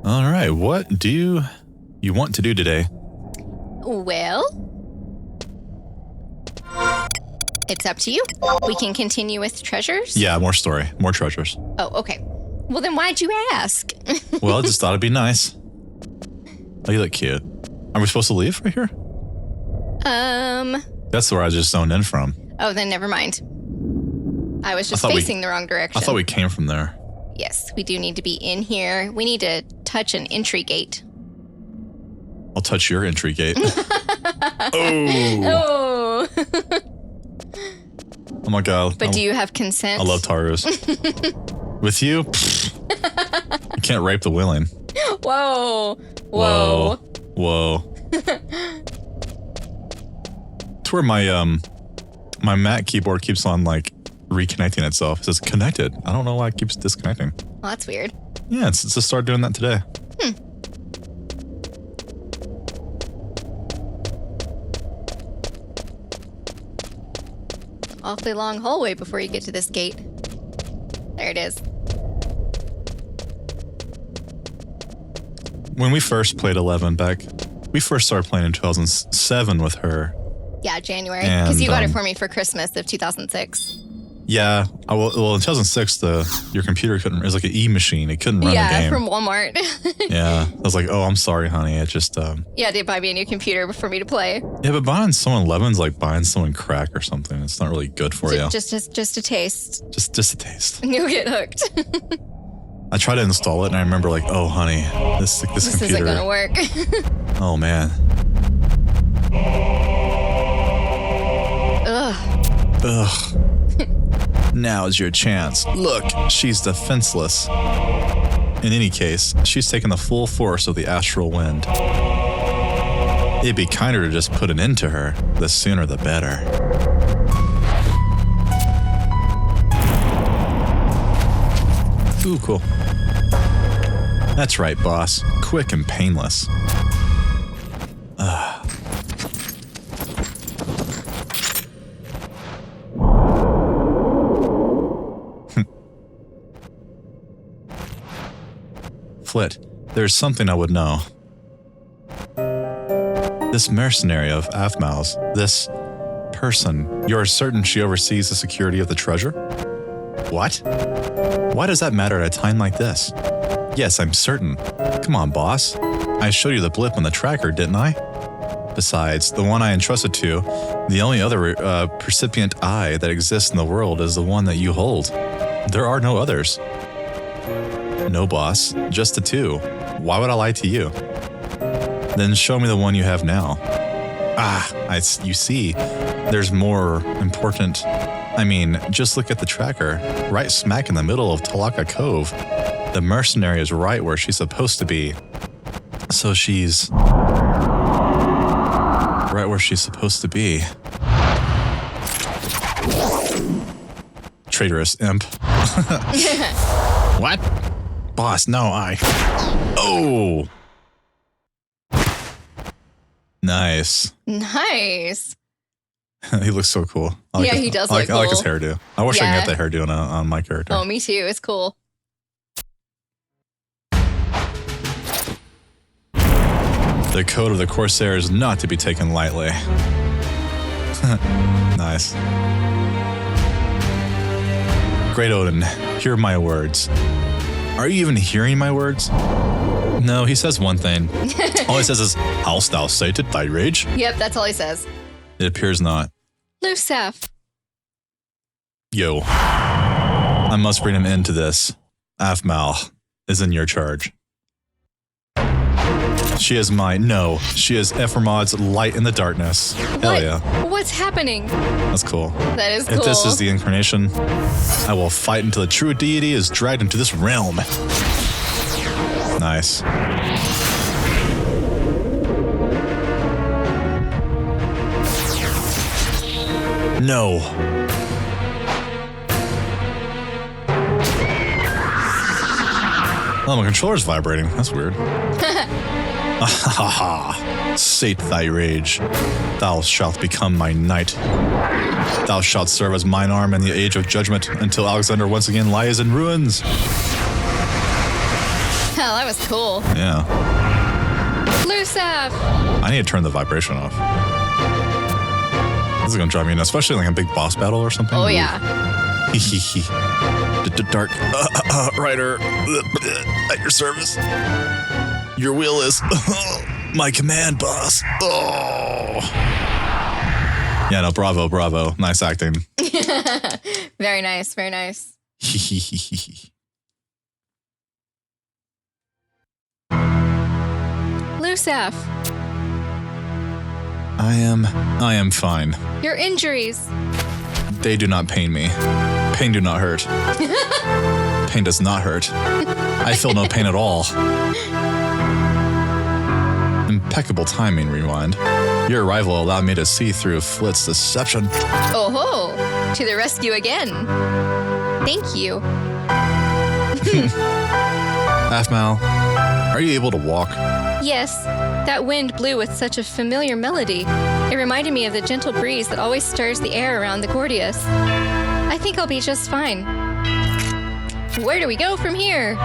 All right, what do you want to do today? Well, it's up to you. We can continue with treasures. Yeah, more story, more treasures. Oh, okay. Well, then why'd you ask? Well, I just thought it'd be nice. Oh, you look cute. Are we supposed to leave right here? That's where I just zoned in from. Oh, then never mind. I was just facing the wrong direction. I thought we came from there. Yes, we do need to be in here. We need to touch an entry gate. I'll touch your entry gate. Oh. Oh my god. But do you have consent? I love Tarus. With you? You can't rape the willing. Whoa. Whoa. It's where my Mac keyboard keeps on like reconnecting itself. It says connected. I don't know why it keeps disconnecting. Well, that's weird. Yeah, it's just started doing that today. Awfully long hallway before you get to this gate. There it is. When we first played 11 we first started playing in 2007 with her. Yeah, January. Because you got it for me for Christmas of 2006. Yeah. Well, in 2006, your computer couldn't, it was like an E-machine. It couldn't run the game. Yeah, from Walmart. Yeah. I was like, oh, I'm sorry, honey. It just... Yeah, they buy me a new computer for me to play. Yeah, but buying someone 11's like buying someone crack or something. It's not really good for you. Just a taste. Just a taste. You'll get hooked. I tried to install it and I remember like, oh, honey, this computer... isn't going to work. Oh, man. Ugh. Now's your chance. Look, she's defenseless. In any case, she's taken the full force of the astral wind. It'd be kinder to just put an end to her. The sooner the better. Ooh, cool. That's right, boss. Quick and painless. Flit, there's something I would know. This mercenary of Aphmau's, this person, you're certain she oversees the security of the treasure? What? Why does that matter at a time like this? Yes, I'm certain. Come on, boss. I showed you the blip on the tracker, didn't I? Besides, the one I entrusted to, the only other percipient eye that exists in the world is the one that you hold. There are no others. No, boss. Just the two. Why would I lie to you? Then show me the one you have now. You see, there's more important... I mean, just look at the tracker. Right smack in the middle of Talaka Cove. The mercenary is right where she's supposed to be. So she's... right where she's supposed to be. Traitorous imp. What? Boss, no, Oh! Nice. Nice. He looks so cool. He does look cool. I like his hairdo. I wish I could get that hairdo on my character. Oh, me too. It's cool. The code of the Corsair is not to be taken lightly. Nice. Great Odin, hear my words. Are you even hearing my words? No, he says one thing. All he says is, "Hast thou sated thy rage?" Yep, that's all he says. It appears not. Lucef. Yo. I must bring him into this. Aphmau is in your charge. She is mine. No, she is Ephraim's light in the darkness. Hell yeah. What's happening? That's cool. That is cool. If this is the incarnation, I will fight until the true deity is dragged into this realm. Nice. No. Oh, my controller's vibrating. That's weird. Ha! Sate thy rage. Thou shalt become my knight. Thou shalt serve as mine arm in the age of judgment until Alexander once again lies in ruins. Hell, that was cool. Yeah. Lusaf! I need to turn the vibration off. This is gonna drive me nuts, especially like a big boss battle or something. Oh, yeah. Dark Rider at your service. Your will is my command, boss. Oh. Yeah, no, bravo. Nice acting. Very nice, very nice. Lusaf, I am fine. your injuries. They do not pain me. Pain do not hurt. Pain does not hurt. I feel no pain at all. Impeccable timing, Rewind. Your arrival allowed me to see through Flit's deception. Oh ho! To the rescue again. Thank you. Aphmal, are you able to walk? Yes, that wind blew with such a familiar melody. It reminded me of the gentle breeze that always stirs the air around the Gordius. I think I'll be just fine. Where do we go from here?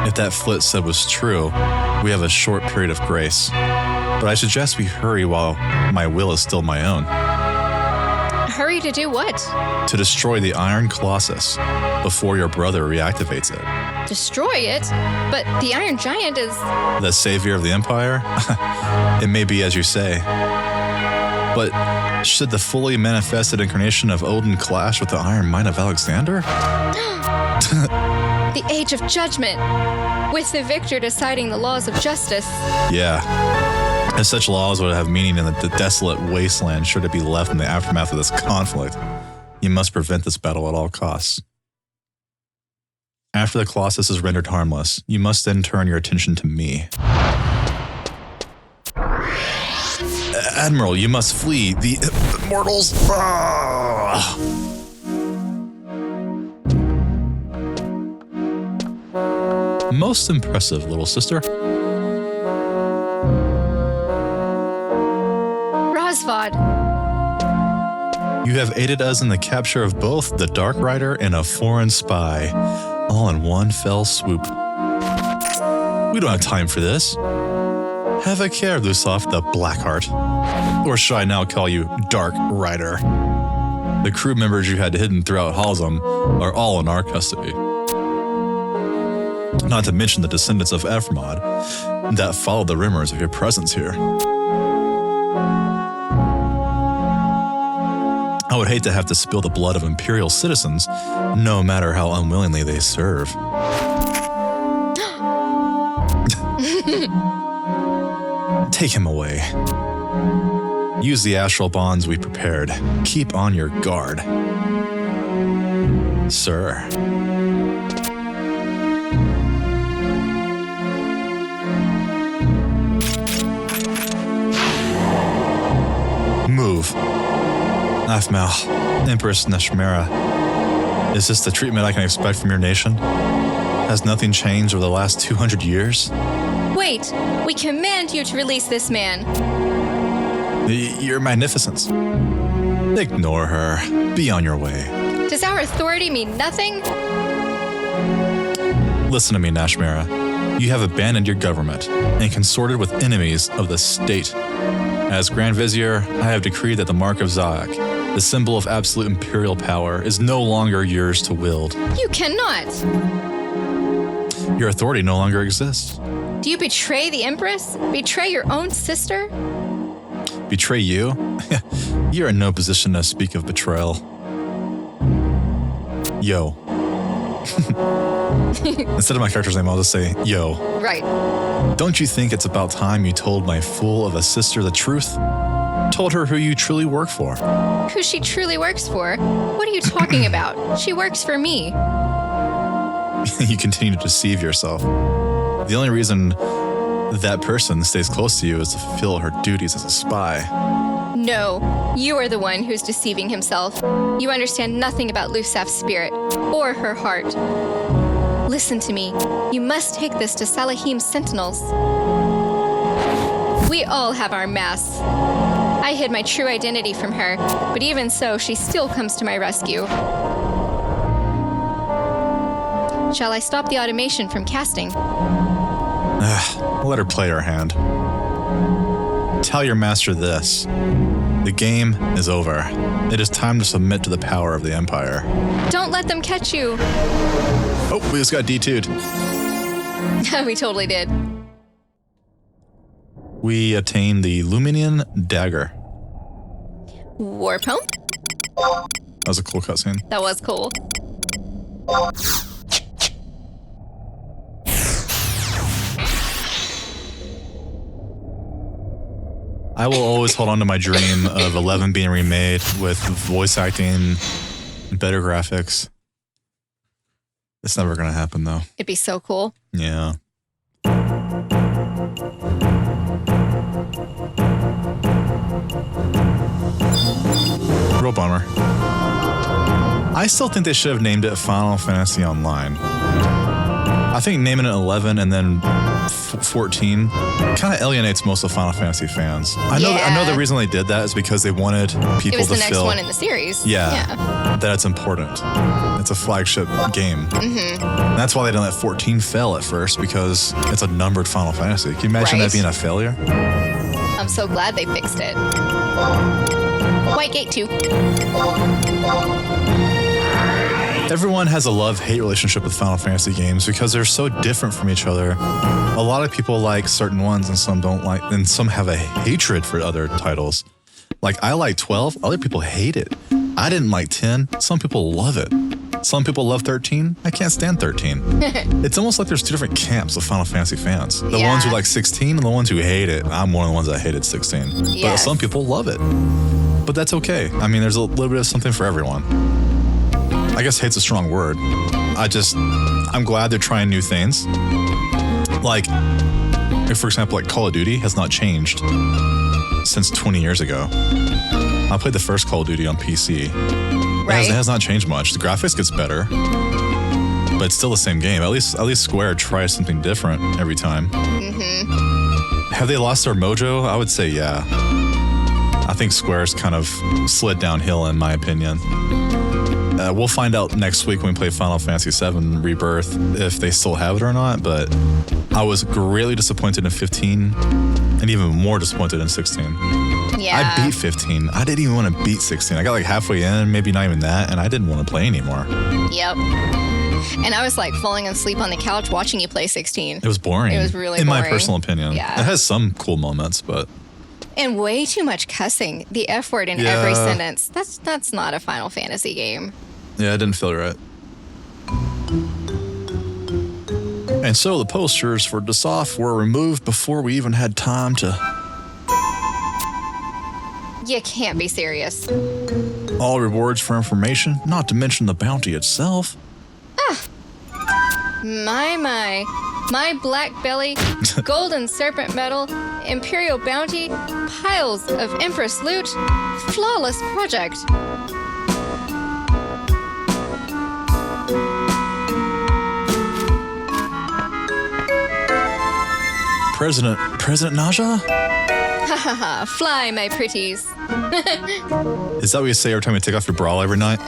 If that Flit said was true, we have a short period of grace. But I suggest we hurry while my will is still my own. Hurry to do what? To destroy the Iron Colossus before your brother reactivates it. Destroy it? But the Iron Giant is... The savior of the Empire? It may be as you say. But should the fully manifested incarnation of Odin clash with the Iron Might of Alexander? The Age of Judgment, with the victor deciding the laws of justice. Yeah. As such laws would have meaning in the desolate wasteland should it be left in the aftermath of this conflict. You must prevent this battle at all costs. After the Colossus is rendered harmless, you must then turn your attention to me. Admiral, you must flee. The mortals... Ah! Most impressive, little sister. Rosvad, You have aided us in the capture of both the Dark Rider and a foreign spy, all in one fell swoop. We don't have time for this. Have a care, Lusaf the Blackheart. Or should I now call you Dark Rider? The crew members you had hidden throughout Halzam are all in our custody. Not to mention the descendants of Ephmod that followed the rumors of your presence here. I would hate to have to spill the blood of Imperial citizens, no matter how unwillingly they serve. Take him away. Use the astral bonds we prepared. Keep on your guard. Sir. Move. Aphmal, Empress Neshmera, is this the treatment I can expect from your nation? Has nothing changed over the last 200 years? wait! We command you to release this man! Your Magnificence. Ignore her. Be on your way. Does our authority mean nothing? Listen to me, Nashmera. You have abandoned your government and consorted with enemies of the state. As Grand Vizier, I have decreed that the Mark of Zaak, the symbol of absolute imperial power, is no longer yours to wield. You cannot! Your authority no longer exists. Do you betray the Empress? Betray your own sister? Betray you? You're in no position to speak of betrayal. Yo. Instead of my character's name, I'll just say, yo. Right. Don't you think it's about time you told my fool of a sister the truth? Told her who you truly work for. Who she truly works for? What are you talking about? She works for me. You continue to deceive yourself. The only reason that person stays close to you is to fulfill her duties as a spy. No, you are the one who's deceiving himself. You understand nothing about Lusaf's spirit or her heart. Listen to me. You must take this to Salahim's sentinels. We all have our masks. I hid my true identity from her, but even so, she still comes to my rescue. Shall I stop the automation from casting? Let her play her hand. Tell your master this. The game is over. It is time to submit to the power of the Empire. Don't let them catch you. Oh, we just got D2'd. We totally did. We attained the Luminian Dagger. Warp home? That was a cool cutscene. That was cool. I will always hold on to my dream of 11 being remade with voice acting and better graphics. It's never going to happen, though. It'd be so cool. Yeah. Real bummer. I still think they should have named it Final Fantasy Online. I think naming it 11 and then 14 kind of alienates most of Final Fantasy fans. I know the reason they did that is because they wanted people it was to the next feel one in the series. that it's important. It's a flagship game. Mm-hmm. And that's why they didn't let 14 fail at first, because it's a numbered Final Fantasy. Can you imagine that being a failure? I'm so glad they fixed it. White Gate 2. Everyone has a love-hate relationship with Final Fantasy games because they're so different from each other. A lot of people like certain ones and some don't like, and some have a hatred for other titles. Like, I like 12, other people hate it. I didn't like 10, some people love it. Some people love 13, I can't stand 13. It's almost like there's two different camps of Final Fantasy fans. The ones who like 16 and the ones who hate it. I'm one of the ones that hated 16. Yes. But some people love it. But that's okay. I mean, there's a little bit of something for everyone. I guess hate's a strong word. I'm glad they're trying new things. Like, for example, like Call of Duty has not changed since 20 years ago. I played the first Call of Duty on PC. Right. It has not changed much. The graphics gets better, but it's still the same game. At least Square tries something different every time. Mm-hmm. Have they lost their mojo? I would say yeah. I think Square's kind of slid downhill in my opinion. We'll find out next week when we play Final Fantasy VII Rebirth if they still have it or not, but I was greatly disappointed in 15 and even more disappointed in 16. Yeah. I beat 15. I didn't even want to beat 16. I got like halfway in, maybe not even that, and I didn't want to play anymore. Yep. And I was like falling asleep on the couch watching you play 16. It was boring. It was really in boring. my personal opinion. Yeah. It has some cool moments, but... And way too much cussing. The F word in every sentence. That's not a Final Fantasy game. Yeah, it didn't feel right. And so the posters for Dasoff were removed before we even had time to... You can't be serious. All rewards for information, not to mention the bounty itself. My black belly, golden serpent medal, imperial bounty, piles of empress loot, flawless project. President Naja? Haha, fly, my pretties. Is that what you say every time you take off your bra every night?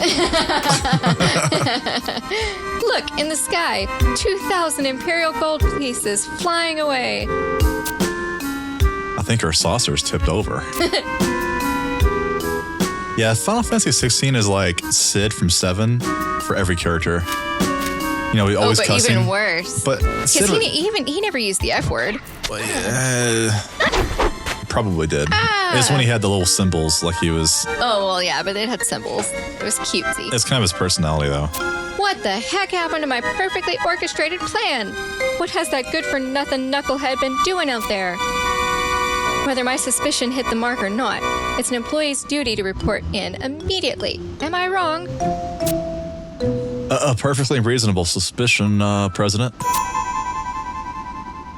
Look, in the sky, 2,000 imperial gold pieces flying away. I think our saucer's tipped over. Yeah, Final Fantasy 16 is like Sid from 7 for every character. You know, we always but cussing. even worse. But Sid he never used the F word. Probably did. It's when he had the little symbols, like he was... Oh, well, yeah, but it had symbols. It was cutesy. It's kind of his personality, though. What the heck happened to my perfectly orchestrated plan? What has that good-for-nothing knucklehead been doing out there? Whether my suspicion hit the mark or not, it's an employee's duty to report in immediately. Am I wrong? A perfectly reasonable suspicion, President.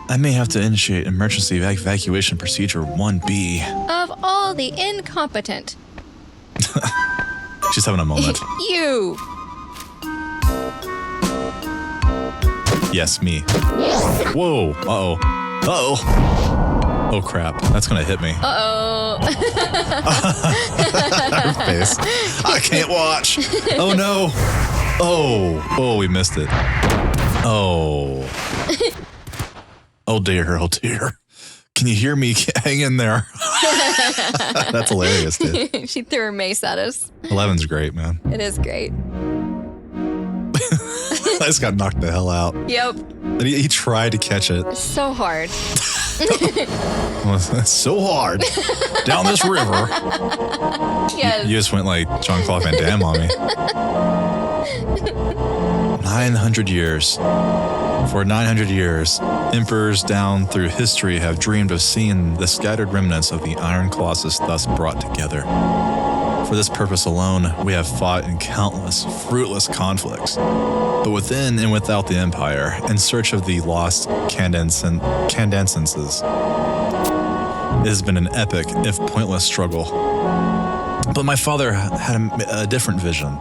I may have to initiate emergency evacuation procedure 1B. Of all the incompetent. She's having a moment. You. Yes, me. Whoa. Uh-oh. Uh-oh. Oh, crap. That's going to hit me. Uh-oh. Her face. I can't watch. Oh, no. Oh, we missed it. Oh. Oh dear, oh dear. Can you hear me? Hang in there. That's hilarious, dude. She threw her mace at us. 11's great, man. It is great. I just got knocked the hell out. Yep. And he tried to catch it. So hard. So hard. Down this river. Yes. You just went like Jean-Claude Van Damme on me. 900 years. For 900 years, emperors down through history have dreamed of seeing the scattered remnants of the Iron Colossus thus brought together. For this purpose alone, we have fought in countless, fruitless conflicts. But within and without the Empire, in search of the lost Candencenses, it has been an epic, if pointless, struggle. But my father had a different vision.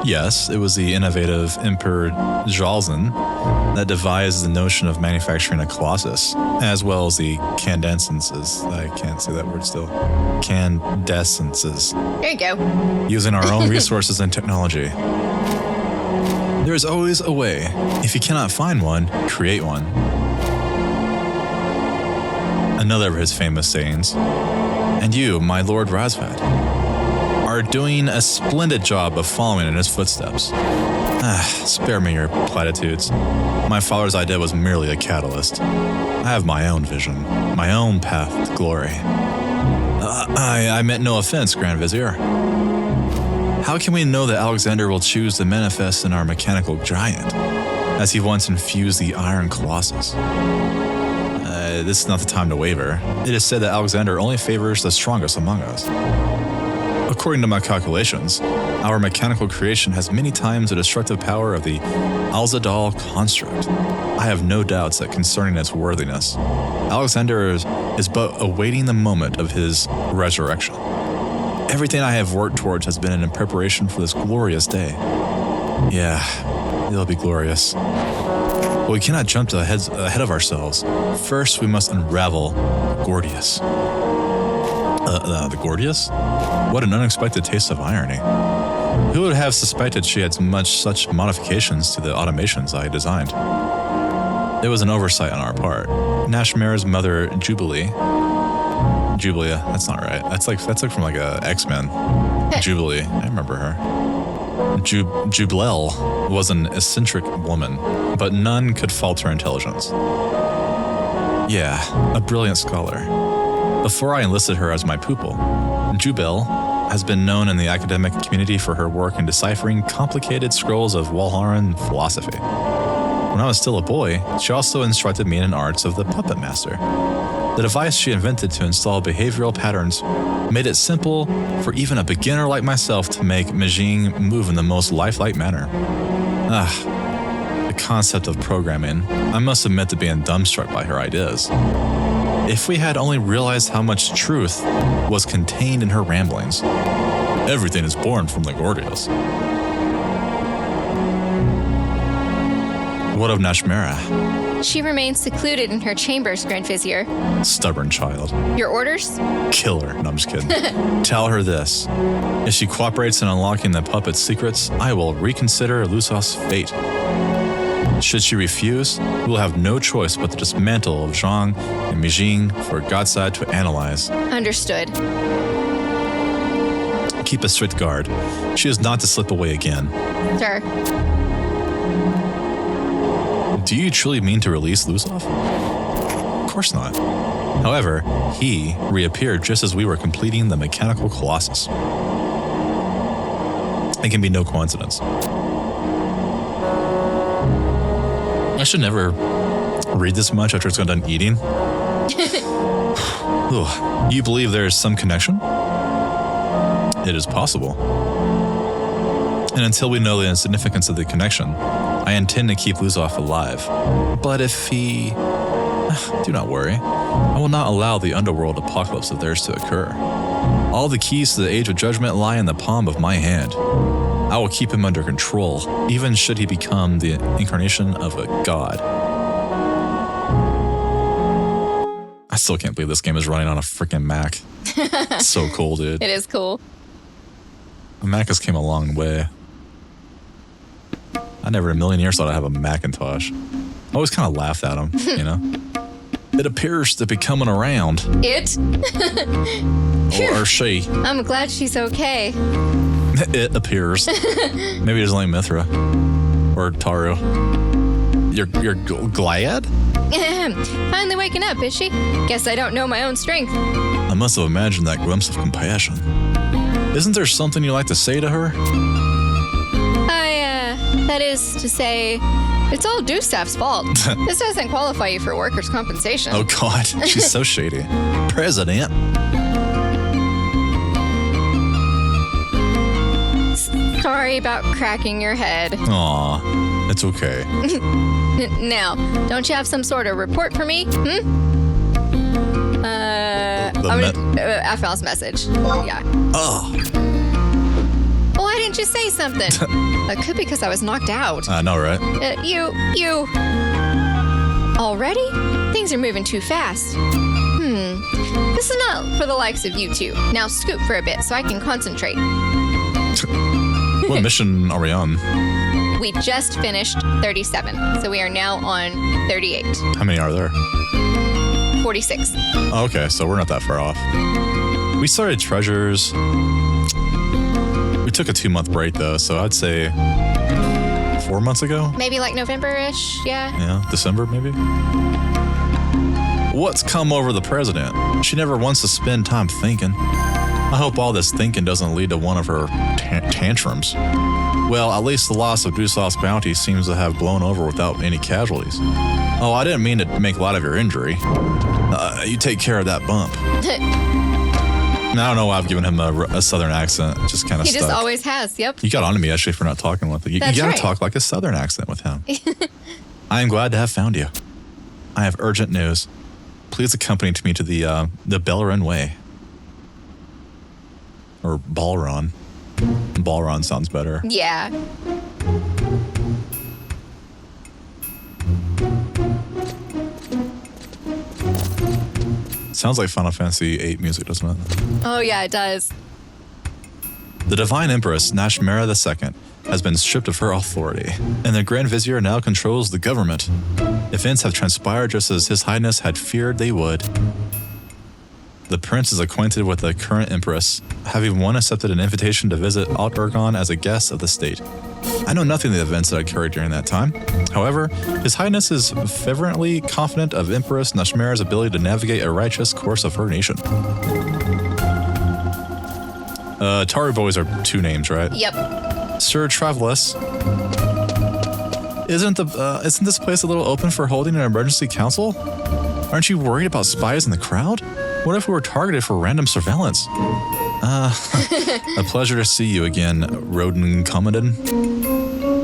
Yes, it was the innovative Emperor Jalzin that devised the notion of manufacturing a colossus, as well as the Candencenses. I can't say that word still. Candencenses. There you go. Using our own resources and technology. There is always a way. If you cannot find one, create one. Another of his famous sayings. And you, my Lord Razvad, are doing a splendid job of following in his footsteps. Spare me your platitudes. My father's idea was merely a catalyst. I have my own vision, my own path to glory. I meant no offense, Grand Vizier. How can we know that Alexander will choose to manifest in our mechanical giant, as he once infused the Iron Colossus? This is not the time to waver. It is said that Alexander only favors the strongest among us. According to my calculations, our mechanical creation has many times the destructive power of the Alzadal construct. I have no doubts that concerning its worthiness. Alexander is but awaiting the moment of his resurrection. Everything I have worked towards has been in preparation for this glorious day. Yeah, it'll be glorious. But we cannot jump ahead of ourselves. First, we must unravel Gordius. The Gordius? What an unexpected taste of irony. Who would have suspected she had such modifications to the automations I designed? It was an oversight on our part. Nashmera's mother, Jubilee, that's not right. That's like from like a X-Men. Jubilee, I remember her. Jublel was an eccentric woman, but none could fault her intelligence. Yeah, a brilliant scholar. Before I enlisted her as my pupil, Jubel has been known in the academic community for her work in deciphering complicated scrolls of Walharan philosophy. When I was still a boy, she also instructed me in the arts of the puppet master. The device she invented to install behavioral patterns made it simple for even a beginner like myself to make Mijing move in the most lifelike manner. The concept of programming, I must admit to being dumbstruck by her ideas. If we had only realized how much truth was contained in her ramblings. Everything is born from the Gordius. What of Nashmera? She remains secluded in her chambers, Grand Vizier. Stubborn child. Your orders? Kill her. No, I'm just kidding. Tell her this. If she cooperates in unlocking the puppet's secrets, I will reconsider Lusos's fate. Should she refuse, we will have no choice but to dismantle Zhang and Mijing for Godside to analyze. Understood. Keep a strict guard. She is not to slip away again. Sir. Do you truly mean to release Lusov? Of course not. However, he reappeared just as we were completing the mechanical colossus. It can be no coincidence. I should never read this much after it's done eating. You believe there is some connection? It is possible. And until we know the significance of the connection, I intend to keep Luzov alive. But if he... do not worry. I will not allow the underworld apocalypse of theirs to occur. All the keys to the Age of Judgment lie in the palm of my hand. I will keep him under control, even should he become the incarnation of a god. I still can't believe this game is running on a freaking Mac. It's so cool, dude. It is cool. The Mac has came a long way. I never in a million years thought I'd have a Macintosh. I always kind of laughed at them, you know? It appears to be coming around. It? Or she. I'm glad she's okay. It appears. Maybe it doesn't like Mithra. Or ToAU. You're glad? Finally waking up, is she? Guess I don't know my own strength. I must have imagined that glimpse of compassion. Isn't there something you'd like to say to her? That is to say, it's all Dusaf's fault. This doesn't qualify you for workers' compensation. Oh, God. She's so shady. President. Sorry about cracking your head. Aw, it's okay. Now, don't you have some sort of report for me? FL's message. Yeah. Oh. Why didn't you say something? That could be because I was knocked out. I know, right? You. Already? Things are moving too fast. This is not for the likes of you two. Now scoot for a bit so I can concentrate. What mission are we on? We just finished 37, so we are now on 38. How many are there? 46. Oh, okay, so we're not that far off. We started Treasures. We took a 2-month break, though, so I'd say 4 months ago? Maybe like November-ish, yeah. Yeah, December, maybe? What's come over the president? She never wants to spend time thinking. I hope all this thinking doesn't lead to one of her tantrums. Well, at least the loss of Dusaf's bounty seems to have blown over without any casualties. Oh, I didn't mean to make light of your injury. You take care of that bump. Now, I don't know why I've given him a southern accent. It just kind of He stuck. just always has, yep. You got on to me, actually, for not talking with him. You That's gotta right. talk like a southern accent with him. I am glad to have found you. I have urgent news. Please accompany me to the Bellerin Way. Or Balron. Balron sounds better. Yeah. Sounds like Final Fantasy VIII music, doesn't it? Oh, yeah, it does. The Divine Empress, Nashmera II, has been stripped of her authority, and the Grand Vizier now controls the government. Events have transpired just as His Highness had feared they would. The prince is acquainted with the current empress, having once accepted an invitation to visit Alt-Urgon as a guest of the state. I know nothing of the events that occurred during that time. However, His Highness is fervently confident of Empress Nashmera's ability to navigate a righteous course of her nation. ToAU boys are 2 names, right? Yep. Sir Travelus, isn't this place a little open for holding an emergency council? Aren't you worried about spies in the crowd? What if we were targeted for random surveillance? A pleasure to see you again, Rodin Commodon.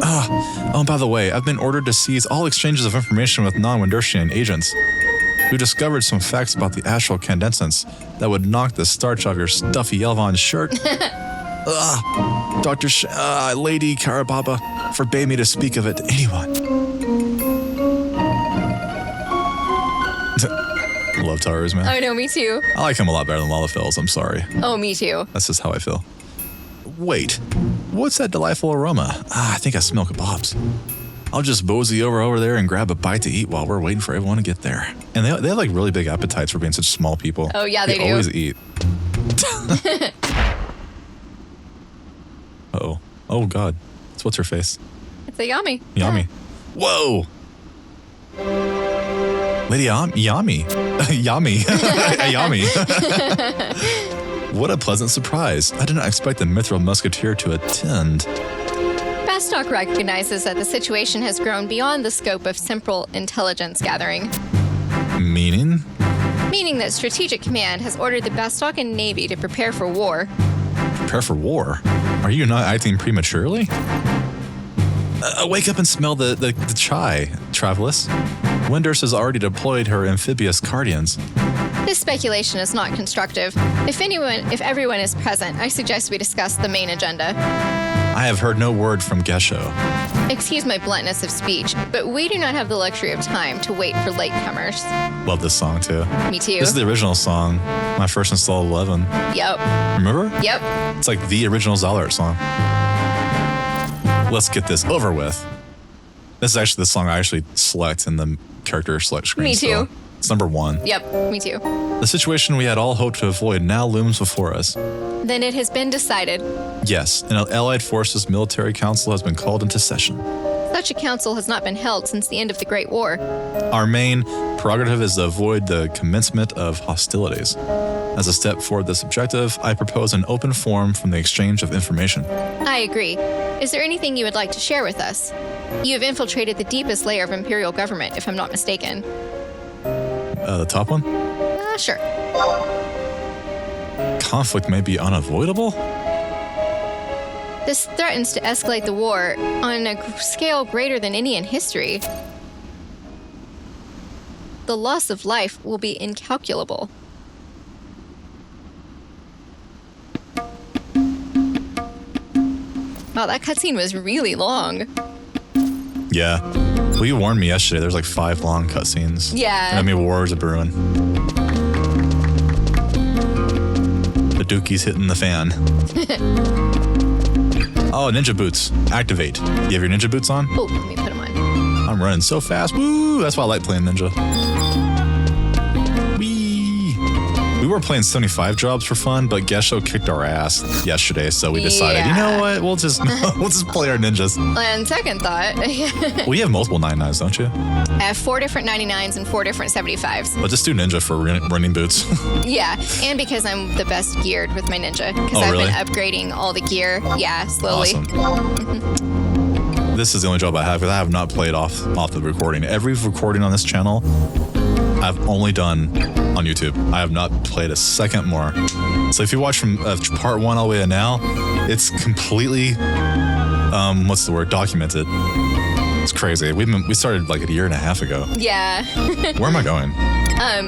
Oh, by the way, I've been ordered to seize all exchanges of information with non-Wendersian agents who discovered some facts about the astral condensance that would knock the starch off your stuffy Elvon shirt. Lady Karababa forbade me to speak of it to anyone. Love ToAUs, man. Oh, no, me too. I like him a lot better than Lalafels, I'm sorry. Oh, me too. That's just how I feel. Wait, what's that delightful aroma? I think I smell kebabs. I'll just mosey over there and grab a bite to eat while we're waiting for everyone to get there. And they have like really big appetites for being such small people. Oh, yeah, they do. Always eat. Uh-oh. Oh, God. It's what's her face? It's a Yami. Yami. Whoa! Lady Yami. Yami. Yami. What a pleasant surprise. I did not expect the Mithril Musketeer to attend. Bastok recognizes that the situation has grown beyond the scope of simple intelligence gathering. Meaning? Meaning that Strategic Command has ordered the Bastokan Navy to prepare for war. Prepare for war? Are you not acting prematurely? Wake up and smell the chai, Travelus. Winders has already deployed her amphibious Cardians. This speculation is not constructive. If everyone is present, I suggest we discuss the main agenda. I have heard no word from Gesho. Excuse my bluntness of speech, but we do not have the luxury of time to wait for latecomers. Love this song, too. Me too. This is the original song. My first install 11. Yep. Remember? Yep. It's like the original Zalart song. Let's get this over with. This is actually the song I actually select in the character select screen. Me too. So it's number 1. Yep, me too. The situation we had all hoped to avoid now looms before us. Then it has been decided. Yes, an Allied Forces Military Council has been called into session. Such a council has not been held since the end of the Great War. Our main prerogative is to avoid the commencement of hostilities. As a step toward this objective, I propose an open forum from the exchange of information. I agree. Is there anything you would like to share with us? You have infiltrated the deepest layer of imperial government, if I'm not mistaken. The top one? Sure. Conflict may be unavoidable? This threatens to escalate the war on a scale greater than any in history. The loss of life will be incalculable. Wow, that cutscene was really long. Yeah. Well, you warned me yesterday. There's like 5 long cutscenes. Yeah. I mean, wars are brewing. The dookie's hitting the fan. Oh, ninja boots. Activate. You have your ninja boots on? Oh, let me put them on. I'm running so fast. Woo! That's why I like playing ninja. Whee! We were playing 75 jobs for fun, but Gesho kicked our ass yesterday, so we decided, you know what? We'll just play our ninjas. On second thought, Well, you have multiple 99s, don't you? I have 4 different 99s and 4 different 75s. But just do ninja for running boots. Yeah, and because I'm the best geared with my ninja. Because Oh, I've really? been upgrading all the gear, slowly. Awesome. This is the only job I have because I have not played off the recording. Every recording on this channel, I've only done on YouTube. I have not played a second more. So if you watch from part 1 all the way to now, it's completely, documented. It's crazy. We started like a year and a half ago. Yeah. Where am I going?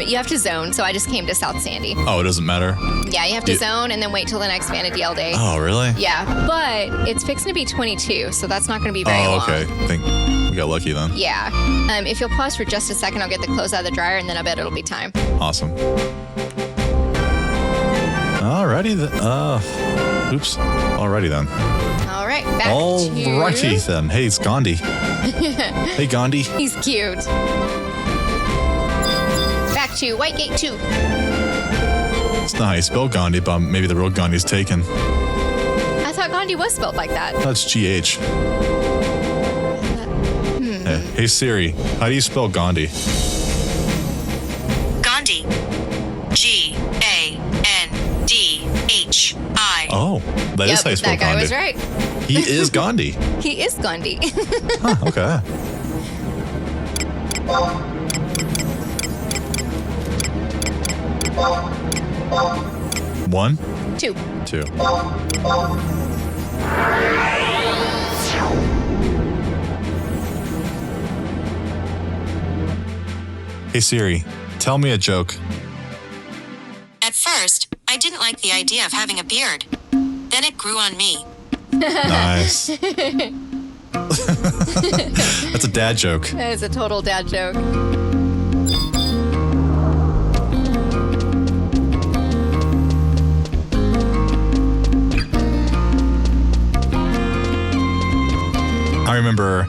You have to zone, so I just came to South Sandy. Oh, it doesn't matter? Yeah, you have to zone and then wait till the next Vanadale day. Oh, really? Yeah, but it's fixing to be 22, so that's not going to be very long. Oh, okay. I think we got lucky then. Yeah. If you'll pause for just a second, I'll get the clothes out of the dryer, and then I bet it'll be time. Awesome. Alrighty then. Oops. Alrighty then. All right, back to... Alrighty then. Hey, it's Gandhi. Hey, Gandhi. He's cute. Back to Whitegate 2. It's not how you spell Gandhi, but maybe the real Gandhi's taken. I thought Gandhi was spelled like that. That's GH. Hey Siri, how do you spell Gandhi? Gandhi. Gandhi. Oh, that is how you spell that guy Gandhi. was right. He is Gandhi. He is Gandhi. Huh, okay. One, 2. 2. Hey Siri, tell me a joke. At first, I didn't like the idea of having a beard. Then it grew on me. Nice. That's a dad joke. That is a total dad joke. I remember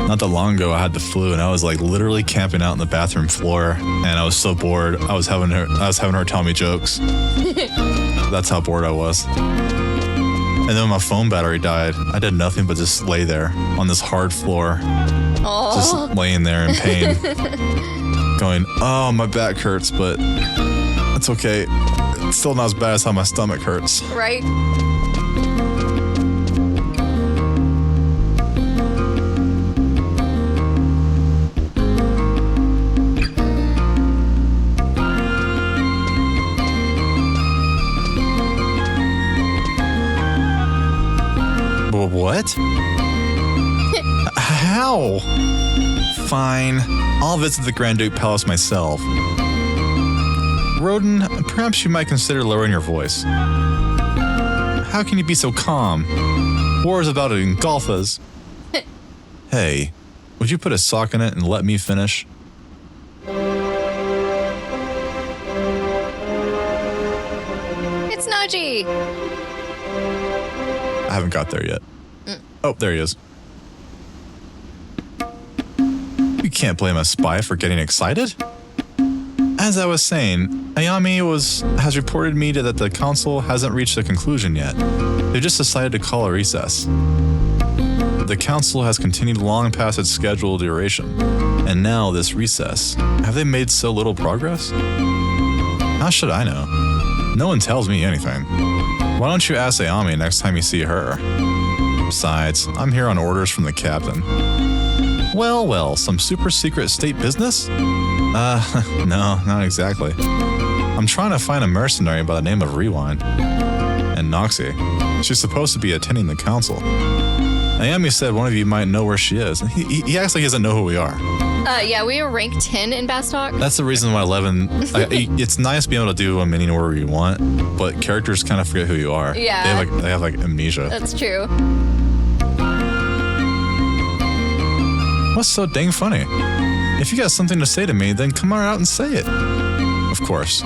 not that long ago I had the flu and I was like literally camping out in the bathroom floor and I was so bored. I was having her tell me jokes. That's how bored I was. And then when my phone battery died, I did nothing but just lay there on this hard floor. Oh. Just laying there in pain. Going, oh, my back hurts, but it's okay. It's still not as bad as how my stomach hurts. Right? What? How? Fine. I'll visit the Grand Duke Palace myself. Roden, perhaps you might consider lowering your voice. How can you be so calm? War is about to engulf us. Hey, would you put a sock in it and let me finish? It's Naji. I haven't got there yet. Oh, there he is. can't blame a spy for getting excited. As I was saying, Ayami has reported me that the council hasn't reached a conclusion yet. They just decided to call a recess. The council has continued long past its scheduled duration, and now this recess. Have they made so little progress? How should I know? No one tells me anything. Why don't you ask Ayami next time you see her? Besides, I'm here on orders from the captain. Well, some super secret state business? No, not exactly. I'm trying to find a mercenary by the name of Rewind. And Noxie. She's supposed to be attending the council. Ayami said one of you might know where she is. He acts like he doesn't know who we are. Yeah, we are ranked 10 in Bastalk. That's the reason why 11... it's nice being able to do a mini order you want, but characters kind of forget who you are. Yeah. They have amnesia. That's true. What's so dang funny? If you got something to say to me, then come on out and say it. Of course.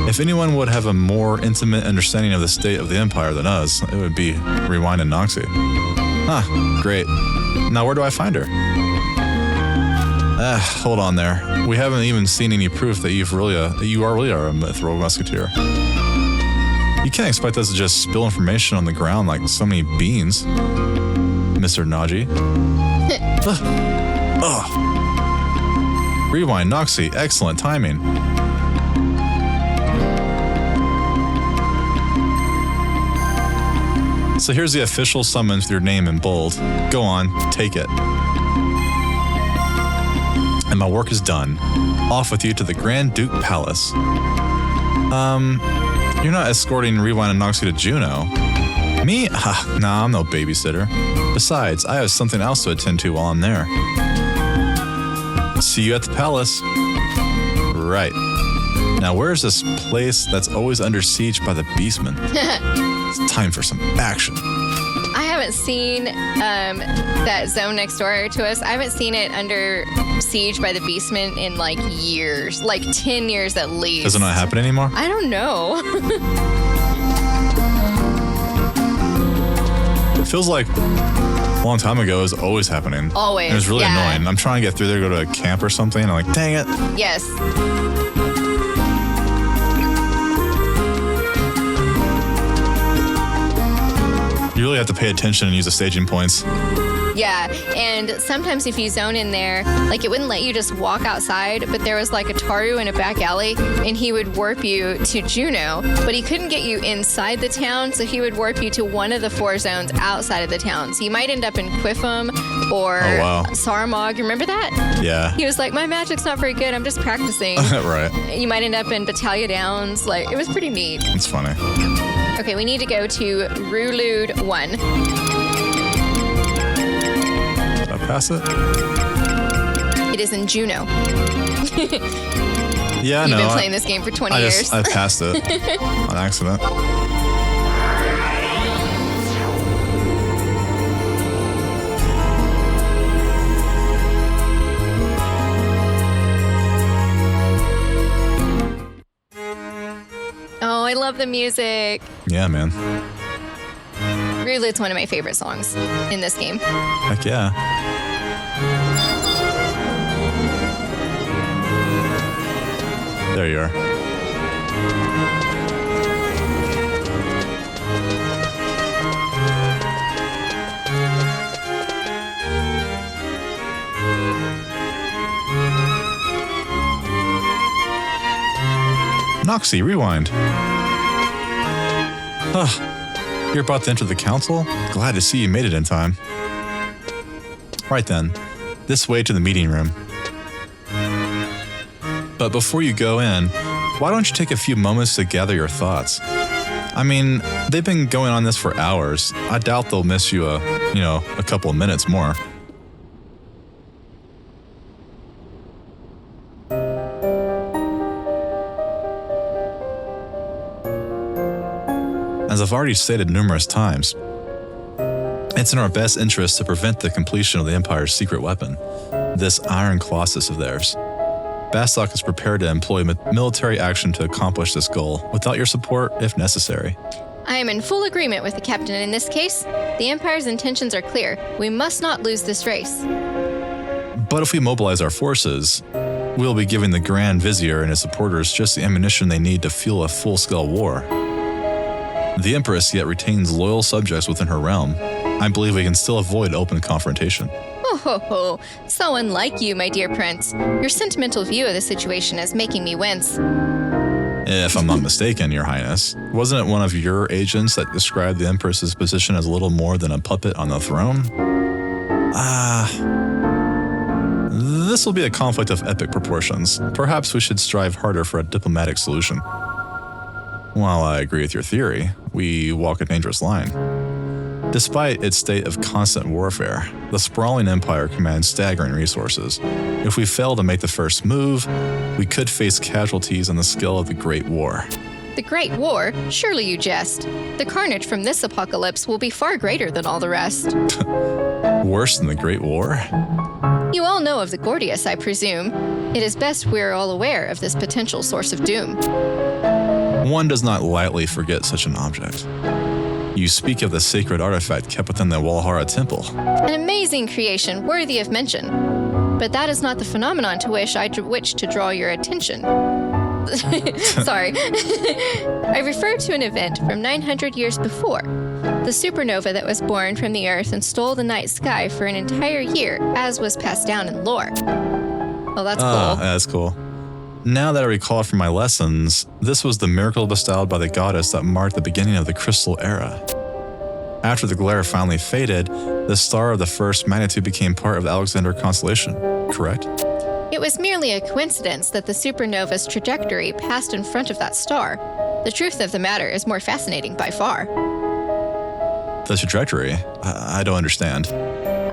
If anyone would have a more intimate understanding of the state of the Empire than us, it would be Rewind and Noxie. Great. Now where do I find her? Hold on there. We haven't even seen any proof that you really are a Mithril Musketeer. You can't expect us to just spill information on the ground like so many beans, Mr. Naji. Rewind, Noxie, excellent timing. So here's the official summons with your name in bold. Go on, take it. And my work is done. Off with you to the Grand Duke Palace. You're not escorting Rewind and Noxie to Juneau. Me? Nah, I'm no babysitter. Besides, I have something else to attend to while I'm there. See you at the palace. Right. Now, where's this place that's always under siege by the beastmen? It's time for some action. I haven't seen that zone next door to us. I haven't seen it under siege by the beastmen in like years, like 10 years at least. Does it not happen anymore? I don't know. It feels like a long time ago it was always happening. Always. And it was really yeah. annoying. I'm trying to get through there, go to a camp or something, and I'm like, dang it. Yes. You really have to pay attention and use the staging points. Yeah, and sometimes if you zone in there, like it wouldn't let you just walk outside, but there was like a ToAU in a back alley, and he would warp you to Juneau, but he couldn't get you inside the town, so he would warp you to one of the 4 zones outside of the town. So you might end up in Quiffum or Sarmog. Remember that? Yeah. He was like, my magic's not very good, I'm just practicing. Right. You might end up in Battalion Downs. Like, it was pretty neat. It's funny. Okay, we need to go to Rulude 1. Did I pass it? It is in Juneau. Yeah, You've been playing this game for 20 years. I passed it on accident. Oh, I love the music. Yeah, man. Rulude's one of my favorite songs in this game. Heck yeah. There you are. Noxie, rewind. You're about to enter the council? Glad to see you made it in time. Right then, this way to the meeting room. But before you go in, why don't you take a few moments to gather your thoughts? I mean, they've been going on this for hours. I doubt they'll miss you a couple of minutes more. As I've already stated numerous times, it's in our best interest to prevent the completion of the Empire's secret weapon, this Iron Colossus of theirs. Bastalk is prepared to employ military action to accomplish this goal, without your support if necessary. I am in full agreement with the captain in this case. The Empire's intentions are clear. We must not lose this race. But if we mobilize our forces, we'll be giving the Grand Vizier and his supporters just the ammunition they need to fuel a full-scale war. The Empress yet retains loyal subjects within her realm. I believe we can still avoid open confrontation. Oh ho ho, so unlike you, my dear prince. Your sentimental view of the situation is making me wince. If I'm not mistaken, Your Highness, wasn't it one of your agents that described the Empress's position as little more than a puppet on the throne? This will be a conflict of epic proportions. Perhaps we should strive harder for a diplomatic solution. While I agree with your theory, we walk a dangerous line. Despite its state of constant warfare, the sprawling empire commands staggering resources. If we fail to make the first move, we could face casualties on the scale of the Great War. The Great War? Surely you jest. The carnage from this apocalypse will be far greater than all the rest. Worse than the Great War? You all know of the Gordius, I presume. It is best we are all aware of this potential source of doom. One does not lightly forget such an object. You speak of the sacred artifact kept within the Walhalla Temple. An amazing creation worthy of mention. But that is not the phenomenon to which I wish to draw your attention. Sorry. I refer to an event from 900 years before. The supernova that was born from the Earth and stole the night sky for an entire year, as was passed down in lore. Well, that's cool. That's cool. Now that I recall from my lessons, this was the miracle bestowed by the goddess that marked the beginning of the Crystal Era. After the glare finally faded, the star of the first magnitude became part of the Alexander constellation, correct? It was merely a coincidence that the supernova's trajectory passed in front of that star. The truth of the matter is more fascinating by far. The trajectory? I don't understand.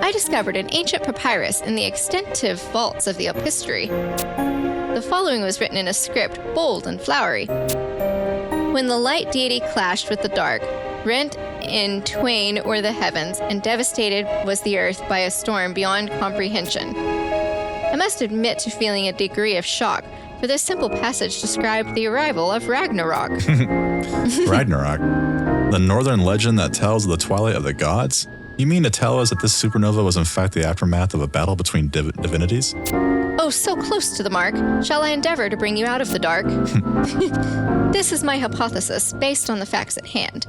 I discovered an ancient papyrus in the extensive vaults of the Epistory. The following was written in a script bold and flowery. When the light deity clashed with the dark, rent in twain were the heavens, and devastated was the earth by a storm beyond comprehension. I must admit to feeling a degree of shock, for this simple passage described the arrival of Ragnarok. Ragnarok? The northern legend that tells of the twilight of the gods? You mean to tell us that this supernova was in fact the aftermath of a battle between divinities? Oh, so close to the mark. Shall I endeavor to bring you out of the dark? This is my hypothesis, based on the facts at hand.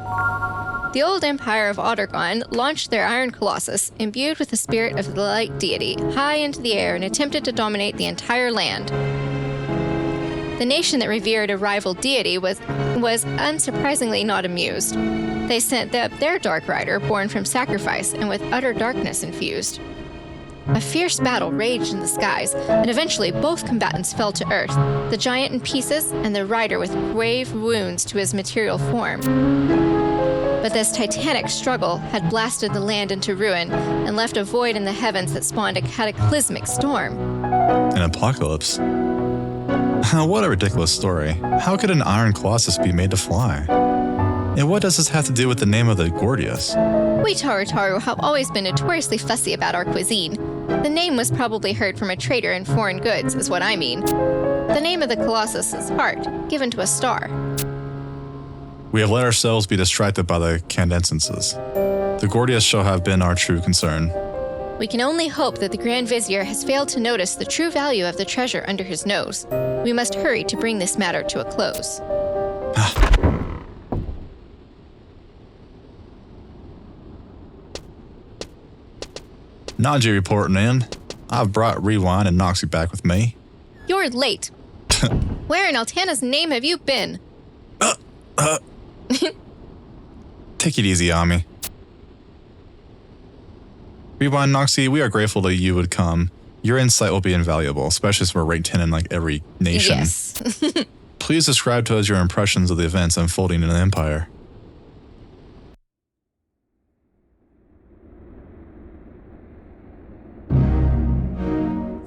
The old empire of Ottergon launched their iron colossus, imbued with the spirit of the light deity, high into the air and attempted to dominate the entire land. The nation that revered a rival deity was unsurprisingly not amused. They sent their Dark Rider, born from sacrifice and with utter darkness infused. A fierce battle raged in the skies, and eventually both combatants fell to earth, the giant in pieces and the rider with grave wounds to his material form. But this titanic struggle had blasted the land into ruin and left a void in the heavens that spawned a cataclysmic storm. An apocalypse? What a ridiculous story. How could an iron colossus be made to fly? And what does this have to do with the name of the Gordius? We ToAU have always been notoriously fussy about our cuisine. The name was probably heard from a trader in foreign goods, is what I mean. The name of the colossus is Heart, given to a star. We have let ourselves be distracted by the Candencenses. The Gordius shall have been our true concern. We can only hope that the Grand Vizier has failed to notice the true value of the treasure under his nose. We must hurry to bring this matter to a close. Najee reporting in. I've brought Rewind and Noxie back with me. You're late. Where in Altana's name have you been? Take it easy on me. Rewind, Noxie, we are grateful that you would come. Your insight will be invaluable, especially as we're ranked 10 in like every nation. Yes. Please describe to us your impressions of the events unfolding in the Empire.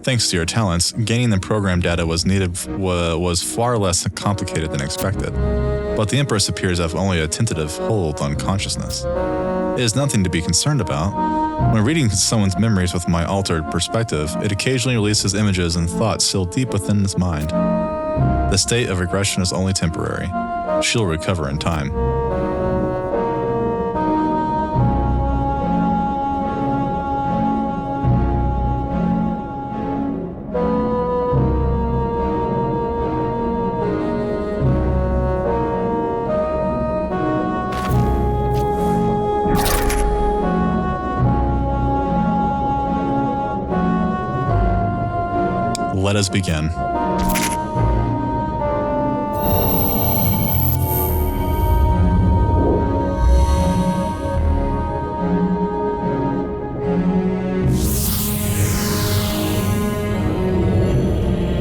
Thanks to your talents, gaining the program data was far less complicated than expected. But the Empress appears to have only a tentative hold on consciousness. It is nothing to be concerned about. When reading someone's memories with my altered perspective, it occasionally releases images and thoughts still deep within his mind. The state of regression is only temporary. She'll recover in time. Let us begin.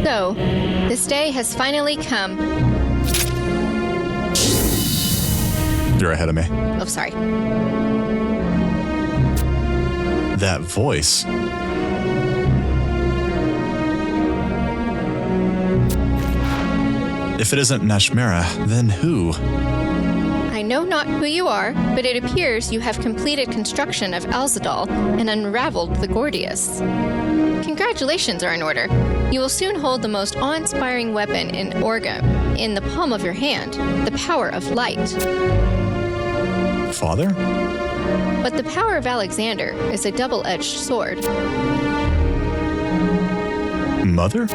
So, this day has finally come. You're ahead of me. Oh, sorry. That voice. If it isn't Nashmera, then who? I know not who you are, but it appears you have completed construction of Alzadal and unraveled the Gordius. Congratulations are in order. You will soon hold the most awe-inspiring weapon in Orgum in the palm of your hand, the power of light. Father? But the power of Alexander is a double-edged sword. Mother?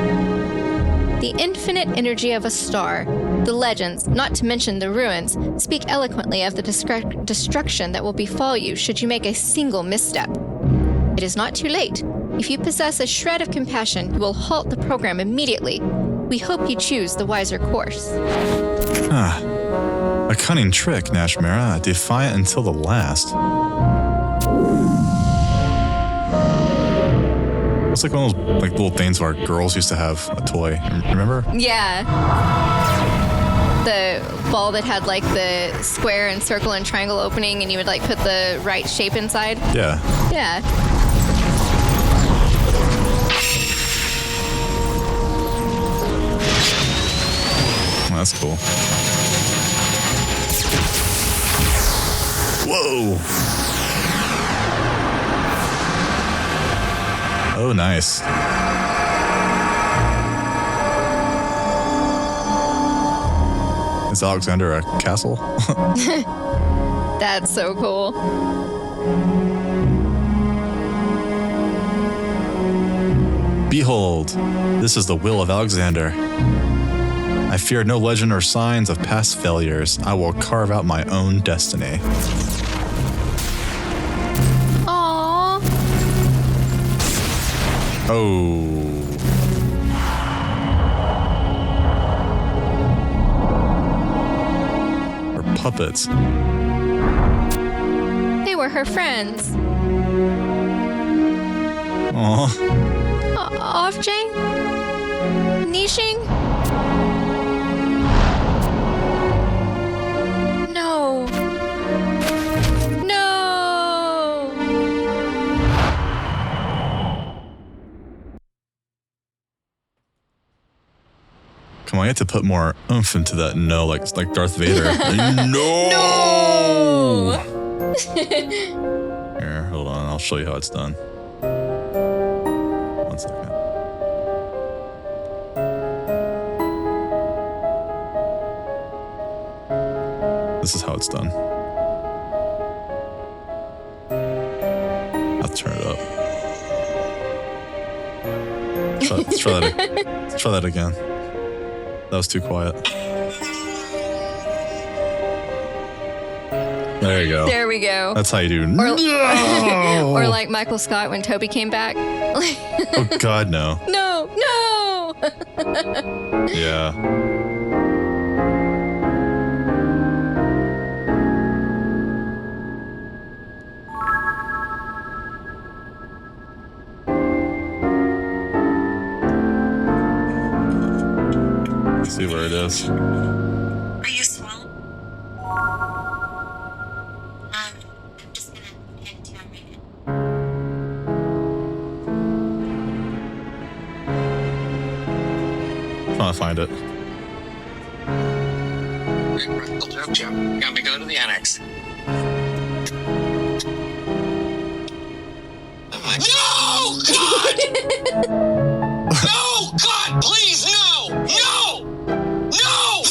The infinite energy of a star, the legends, not to mention the ruins, speak eloquently of the destruction that will befall you should you make a single misstep. It is not too late. If you possess a shred of compassion, you will halt the program immediately. We hope you choose the wiser course. A cunning trick, Nashmera, defiant until the last. It's like one of those little things where girls used to have a toy. Remember? Yeah. The ball that had the square and circle and triangle opening, and you would put the right shape inside. Yeah. Yeah. Oh, that's cool. Whoa. Oh, nice. Is Alexander a castle? That's so cool. Behold, this is the will of Alexander. I fear no legend or signs of past failures. I will carve out my own destiny. Aww. Oh. Her puppets. They were her friends. Aw. Offjang? Nishing? No. No. Come on, you have to put more oomph into that no, like Darth Vader. No! Here, hold on. I'll show you how it's done. 1 second. This is how it's done. I'll turn it up. Let's try that again. That was too quiet. There you go. There we go. That's how you do. Or, No! or like Michael Scott when Toby came back. Oh God, no. No, no. Yeah. Let's see where it is. Are you swollen? I'm just gonna head to my minute. Trying to find it. Practical joke, Jim. Got me going to the annex. No, God! No, God, please, no! No! No! No!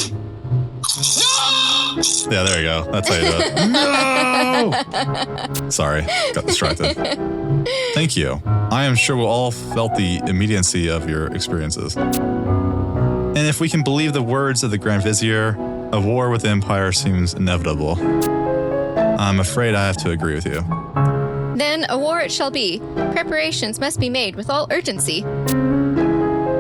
Yeah, there you go. That's how you do it. No! Sorry, got distracted. Thank you. I am sure we all felt the immediacy of your experiences. And if we can believe the words of the Grand Vizier, a war with the Empire seems inevitable. I'm afraid I have to agree with you. Then a war it shall be. Preparations must be made with all urgency.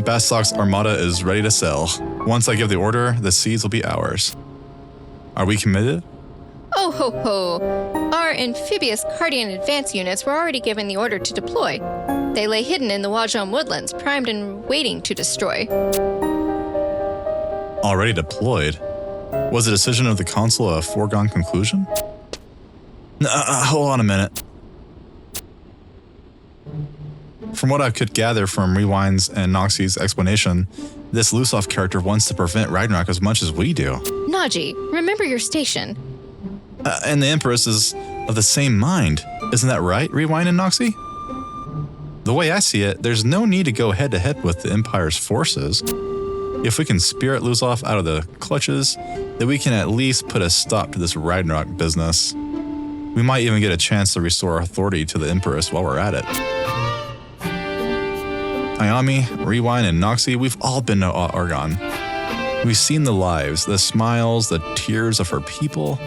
Bastok's armada is ready to sail. Once I give the order, the seas will be ours. Are we committed? Oh ho ho! Our amphibious Cardian advance units were already given the order to deploy. They lay hidden in the Wajom woodlands, primed and waiting to destroy. Already deployed? Was the decision of the Council a foregone conclusion? Hold on a minute. From what I could gather from Rewind's and Noxie's explanation, this Lusoff character wants to prevent Ragnarok as much as we do. Naji, remember your station. And the Empress is of the same mind. Isn't that right, Rewind and Noxie? The way I see it, there's no need to go head-to-head with the Empire's forces. If we can spirit Lusoff out of the clutches, then we can at least put a stop to this Ragnarok business. We might even get a chance to restore authority to the Empress while we're at it. Ayami, Rewind, and Noxie, we've all been to Argon. We've seen the lives, the smiles, the tears of her people.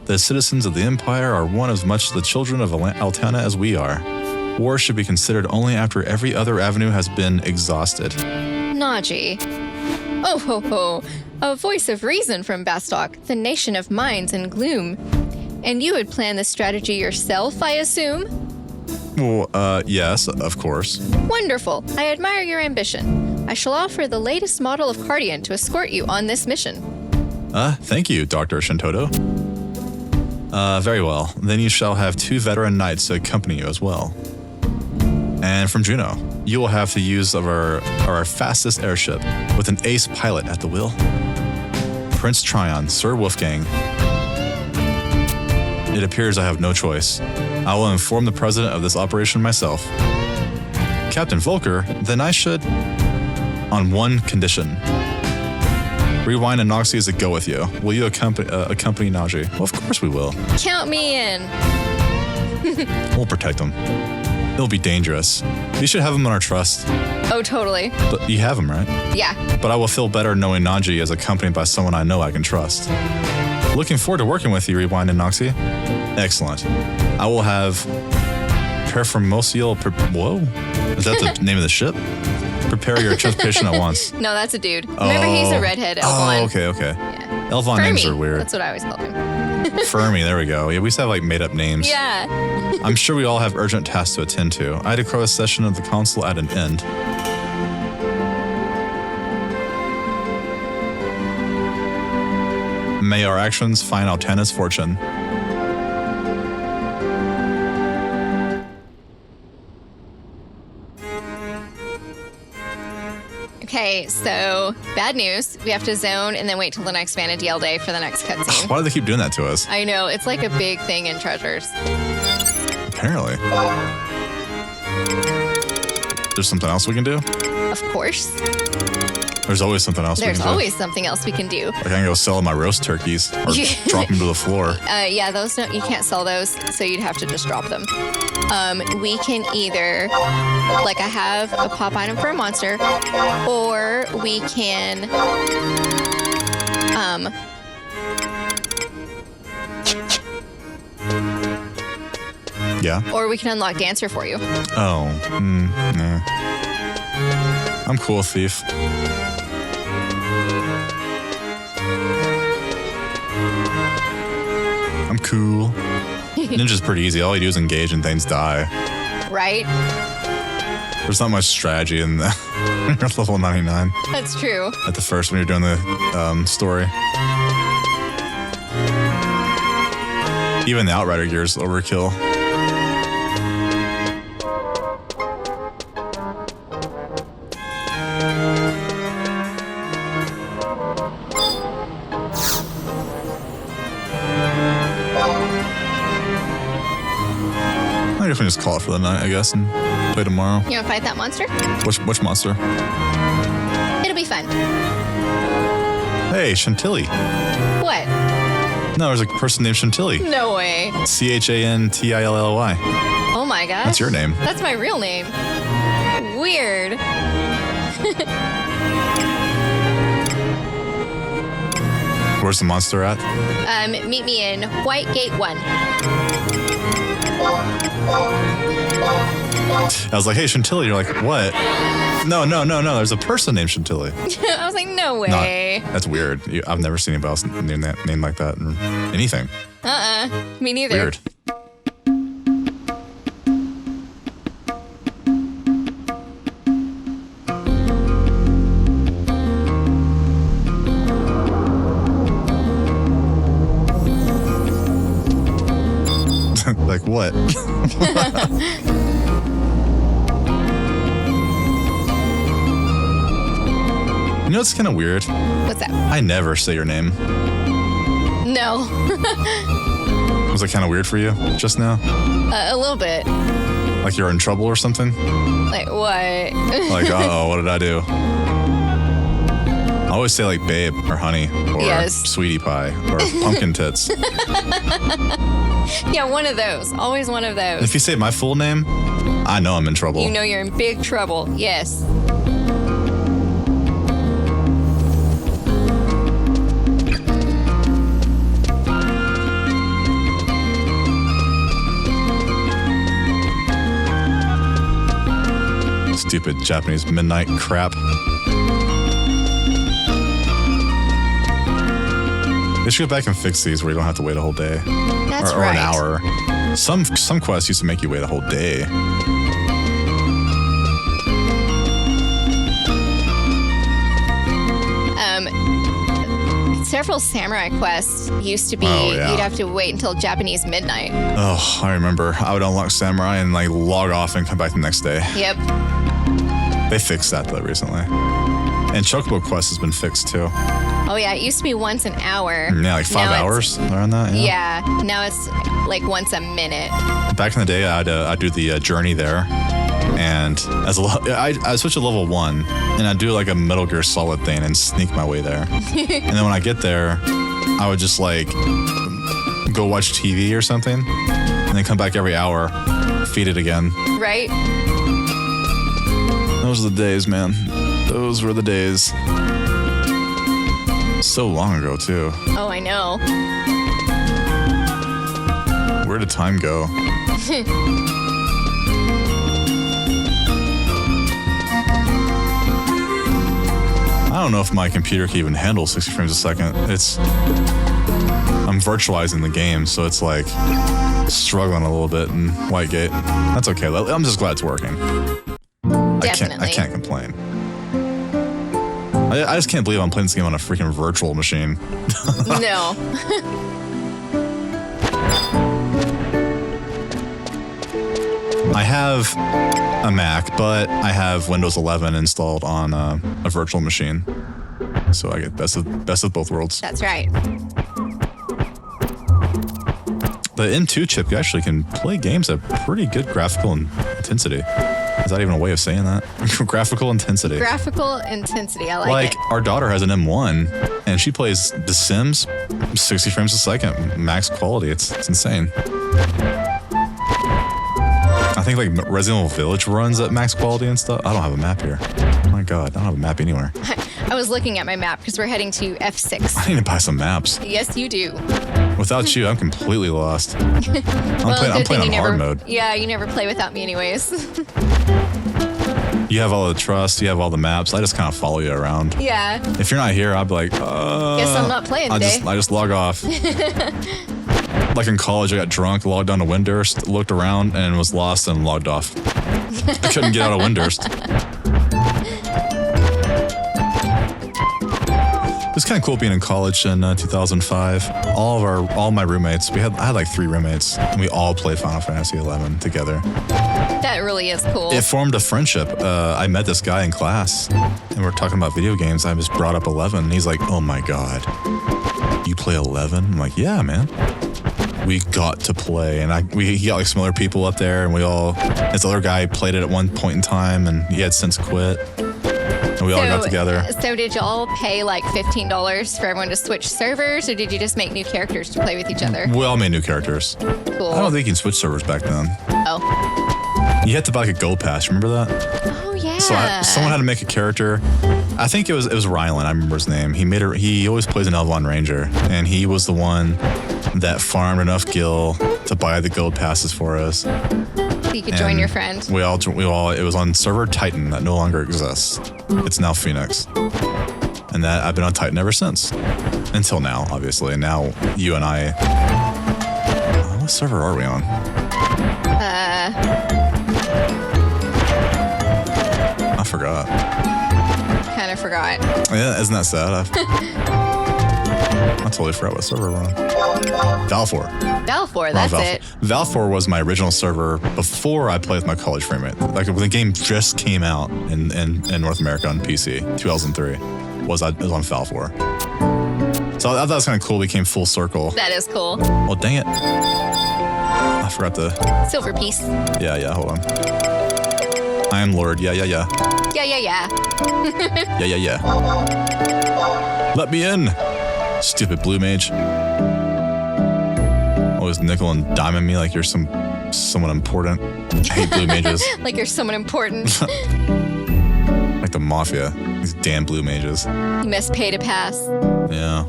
The citizens of the Empire are one as much the children of Altana as we are. War should be considered only after every other avenue has been exhausted. Naji. Oh ho ho! A voice of reason from Bastok, the nation of minds and gloom. And you would plan the strategy yourself, I assume? Well, yes, of course. Wonderful. I admire your ambition. I shall offer the latest model of Cardian to escort you on this mission. Thank you, Dr. Shintoto. Very well. Then you shall have 2 veteran knights to accompany you as well. And from Juno, you will have the use of our fastest airship with an ace pilot at the wheel. Prince Tryon, Sir Wolfgang. It appears I have no choice. I will inform the president of this operation myself. Captain Volker, then I should... on one condition. Rewind and Noxie is a go with you. Will you accompany Naji? Well, of course we will. Count me in. We'll protect him. It'll be dangerous. You should have him on our trust. Oh, totally. But you have him, right? Yeah. But I will feel better knowing Naji is accompanied by someone I know I can trust. Looking forward to working with you, Rewind and Noxie. Excellent. I will have Performosial... Whoa. Is that the name of the ship? Prepare your transportation at once. No, that's a dude. Remember, he's a redhead Elvon. Oh, okay. Yeah. Elvon names are weird. That's what I always call him. Fermi, there we go. Yeah, we used to have like made-up names. Yeah. I'm sure we all have urgent tasks to attend to. I declare a session of the council at an end. May our actions find Altana's fortune. Okay, so bad news. We have to zone and then wait till the next Vanadil day for the next cutscene. Why do they keep doing that to us? I know, it's like a big thing in Treasures. Apparently. There's something else we can do? Of course. There's always something else we can There's do. always something else we can do. Like I can go sell my roast turkeys or drop them to the floor. Yeah, those don't, you can't sell those, so you'd have to just drop them. We can either, like I have a pop item for a monster, or we can, Yeah? or we can unlock Dancer for you. Oh, nah. I'm cool, Thief. I'm cool. Ninja's pretty easy. All you do is engage and things die. Right? There's not much strategy in the you're level 99 That's true. at the first when you're doing the story. Even the Outrider gear is overkill. I guess we just call it for the night, I guess, and play tomorrow. You want to fight that monster? Which monster? It'll be fun. Hey, Chantilly. What? No, there's a person named Chantilly. No way. Chantilly. Oh my gosh. That's your name. That's my real name. Weird. Where's the monster at? Meet me in White Gate 1. I was like, hey, Chantilly. You're like, what? No. There's a person named Chantilly. I was like, no way. That's weird. I've never seen anybody else named like that in anything. Me neither. Weird. Like what? You know what's kind of weird? What's that? I never say your name. No. Was it kind of weird for you just now? A little bit. Like you're in trouble or something? Like what? Like, uh-oh, what did I do? I always say like babe or honey or Yes. sweetie pie or pumpkin tits. Yeah, one of those. Always one of those. If you say my full name, I know I'm in trouble. You know you're in big trouble. Yes. Stupid Japanese midnight crap. They should go back and fix these where you don't have to wait a whole day. That's or right. an hour. Some quests used to make you wait a whole day. Several samurai quests used to be yeah. you'd have to wait until Japanese midnight. Oh, I remember. I would unlock Samurai and like log off and come back the next day. Yep. They fixed that though recently. And Chocobo Quest has been fixed too. Oh yeah, it used to be once an hour. Yeah, like 5 hours around that. Yeah, now it's like once a minute. Back in the day, I'd do the journey there, and I switch to level 1, and I'd do like a Metal Gear Solid thing and sneak my way there. And then when I get there, I would just like go watch TV or something, and then come back every hour, feed it again. Right? Those are the days, man. Those were the days. So long ago, too. Oh, I know. Where did time go? I don't know if my computer can even handle 60 frames a second. I'm virtualizing the game, so it's like struggling a little bit in Whitegate. That's okay. I'm just glad it's working. Definitely. I can't complain. I just can't believe I'm playing this game on a freaking virtual machine. No. I have a Mac, but I have Windows 11 installed on a virtual machine. So I get best of both worlds. That's right. The M2 chip actually can play games at pretty good graphical intensity. Is that even a way of saying that? Graphical intensity. Graphical intensity. I like it. Our daughter has an M1 and she plays The Sims 60 frames a second, max quality. It's insane. I think like Resident Evil Village runs at max quality and stuff. I don't have a map here. Oh my God, I don't have a map anywhere. I was looking at my map because we're heading to F6. I need to buy some maps. Yes, you do. Without you, I'm completely lost. I'm Good thing playing on hard mode. Yeah, you never play without me anyways. You have all the trust, you have all the maps. I just kind of follow you around. Yeah. If you're not here, I'll be like, Guess I'm not playing today. I just log off. Like in college, I got drunk, logged on to Windurst, looked around, and was lost and logged off. I couldn't get out of Windurst. It was kind of cool being in college in 2005. All my roommates, I had like 3 roommates, and we all played Final Fantasy 11 together. That really is cool. It formed a friendship. I met this guy in class, and we were talking about video games. I just brought up 11, and he's like, "Oh my God, you play 11?" I'm like, "Yeah, man." We got to play, and he got like some other people up there, and this other guy played it at one point in time, and he had since quit. And we all got together. So did y'all pay like $15 for everyone to switch servers, or did you just make new characters to play with each other? We all made new characters. Cool. I don't think you can switch servers back then. Oh. You had to buy like a gold pass. Remember that? Oh yeah. So someone had to make a character. I think it was Rylan. I remember his name. He always plays an Elvon Ranger, and he was the one that farmed enough gil to buy the gold passes for us. So you could join your friend. We all, it was on server Titan that no longer exists. It's now Phoenix. And that I've been on Titan ever since. Until now, obviously. And now you and I, what server are we on? I forgot. Kind of forgot. Yeah, isn't that sad? I totally forgot what server we're on. Valfor. Valfor, that's it. Valfor was my original server before I played with my college roommate. Like when the game just came out in North America on PC, 2003, it was on Valfor. So I thought that was kind of cool. We came full circle. That is cool. Oh, dang it. I forgot the... Silver piece. Yeah, hold on. I am Lord. Yeah. Yeah. Yeah. Let me in. Stupid blue mage. Always nickel and diming me like you're someone important. I hate blue mages. Like you're someone important. Like the mafia. These damn blue mages. You must pay to pass. Yeah.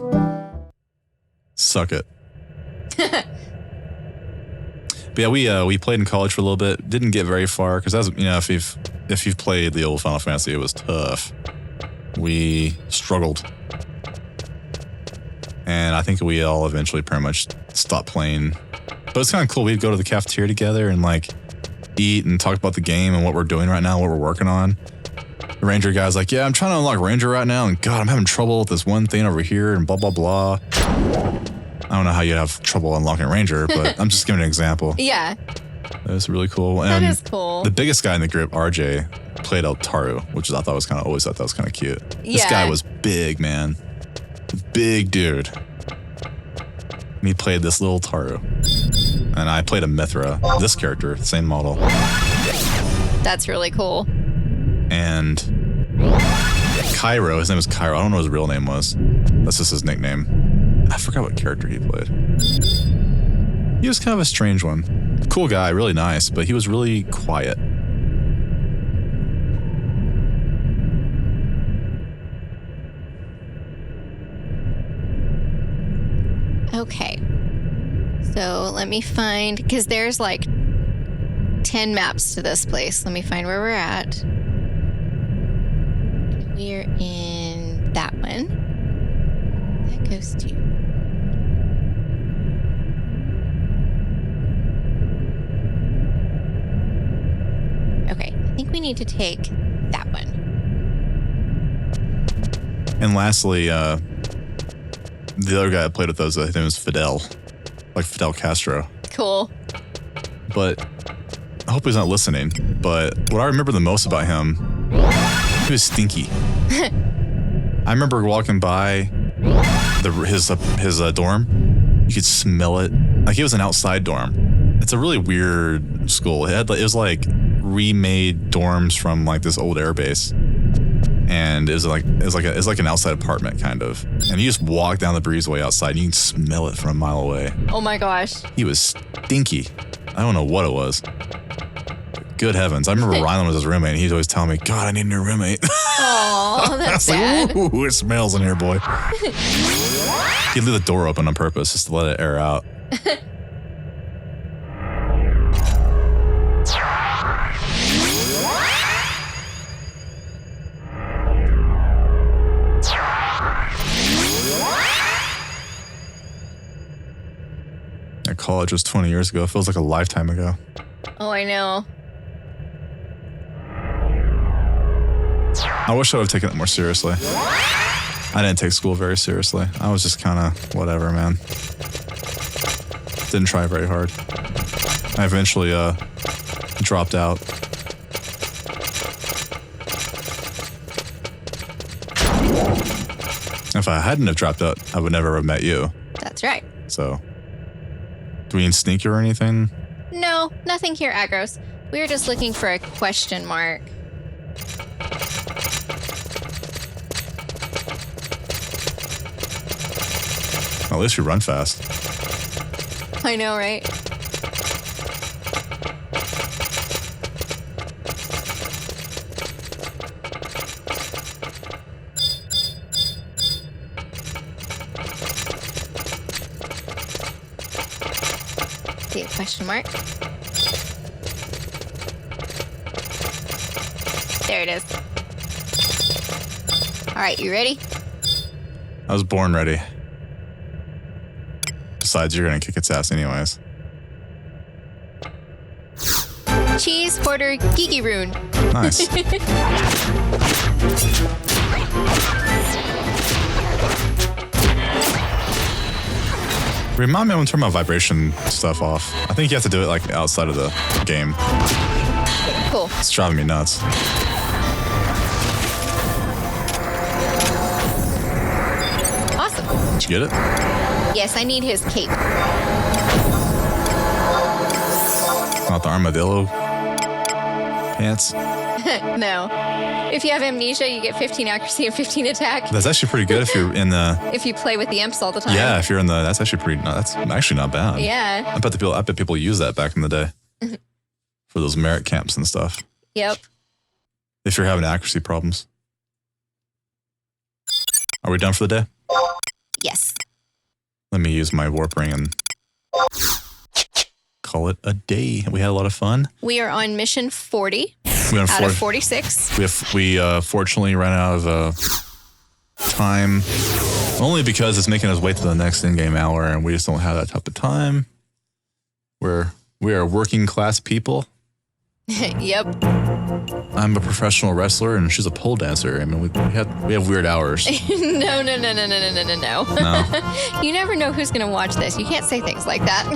Suck it. But yeah, we played in college for a little bit. Didn't get very far because that's, you know, if you've played the old Final Fantasy, it was tough. We struggled. And I think we all eventually pretty much stopped playing. But it's kind of cool. We'd go to the cafeteria together and like eat and talk about the game and what we're doing right now, what we're working on. The Ranger guy's like, yeah, I'm trying to unlock Ranger right now. And God, I'm having trouble with this one thing over here and blah, blah, blah. I don't know how you'd have trouble unlocking Ranger, but I'm just giving an example. Yeah. That was really cool. That is cool. The biggest guy in the group, RJ, played out ToAU, which I thought was kind of, always thought that was kind of cute. Yeah. This guy was big, man. Big dude. And he played this little ToAU. And I played a Mithra, this character, same model. That's really cool. And Cairo, his name was Cairo. I don't know what his real name was. That's just his nickname. I forgot what character he played. He was kind of a strange one. Cool guy, really nice, but he was really quiet. Okay. So let me find, because there's like 10 maps to this place. Let me find where we're at. We're in that one. That goes to... Okay, I think we need to take that one. And lastly, the other guy I played with those, his name was Fidel. Like Fidel Castro. Cool. But I hope he's not listening. But what I remember the most about him, he was stinky. I remember walking by his dorm. You could smell it. Like it was an outside dorm. It's a really weird school. It was like remade dorms from like this old air base. And it was like an outside apartment kind of. And you just walk down the breezeway outside and you can smell it from a mile away. Oh my gosh. He was stinky. I don't know what it was. Good heavens. I remember Rylan was his roommate and he's always telling me, God, I need a new roommate. Oh, that's sad. Like, ooh, it smells in here, boy. He'd leave the door open on purpose just to let it air out. College was 20 years ago. It feels like a lifetime ago. Oh, I know. I wish I would have taken it more seriously. I didn't take school very seriously. I was just kind of whatever, man. Didn't try very hard. I eventually dropped out. If I hadn't have dropped out, I would never have met you. That's right. So... Do we need sneaky or anything? No, nothing here, Agros. We were just looking for a question mark. Well, at least we run fast. I know, right? See a question mark. There it is. All right, you ready? I was born ready. Besides, you're gonna kick its ass anyways. Cheese Porter Geeky Rune. Nice. Remind me when to turn my vibration stuff off. I think you have to do it like outside of the game. Cool. It's driving me nuts. Awesome. Did you get it? Yes, I need his cape. Not the armadillo pants. No. If you have amnesia, you get 15 accuracy and 15 attack. That's actually pretty good if you're in the. If you play with the imps all the time. Yeah, if you're in the. That's actually pretty. No, that's actually not bad. Yeah. I bet people use that back in the day for those merit camps and stuff. Yep. If you're having accuracy problems. Are we done for the day? Yes. Let me use my warp ring and call it a day. We had a lot of fun. We are on mission 40 We out of 46. We fortunately ran out of time, only because it's making us wait to the next in-game hour, and we just don't have that type of time. We are working class people. Yep. I'm a professional wrestler, and she's a pole dancer. I mean, we have weird hours. No. No. You never know who's going to watch this. You can't say things like that.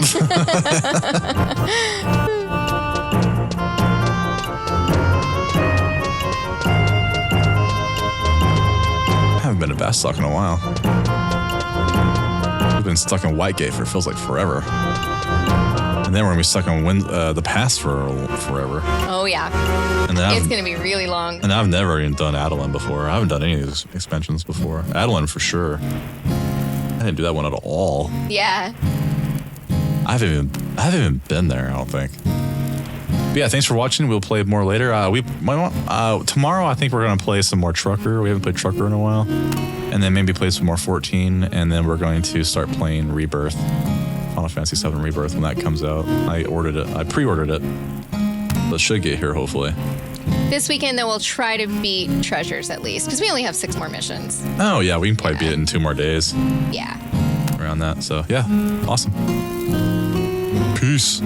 I haven't been to Bastock in a while. We've been stuck in Whitegate for feels like forever. And then we're going to be stuck on the pass for forever. Oh, yeah. And then It's going to be really long. And I've never even done Adeline before. I haven't done any of these expansions before. Adeline for sure. I didn't do that one at all. Yeah. I haven't even been there, I don't think. But yeah, thanks for watching. We'll play more later. Tomorrow I think we're going to play some more Trucker. We haven't played Trucker in a while. And then maybe play some more 14. And then we're going to start playing Rebirth. Final Fantasy VII Rebirth when that comes out. I pre-ordered it. But it should get here hopefully. This weekend, though, we'll try to beat Treasures at least, because we only have 6 more missions. Oh yeah, we can probably beat it in 2 more days. Yeah. Around that. So yeah, awesome. Peace.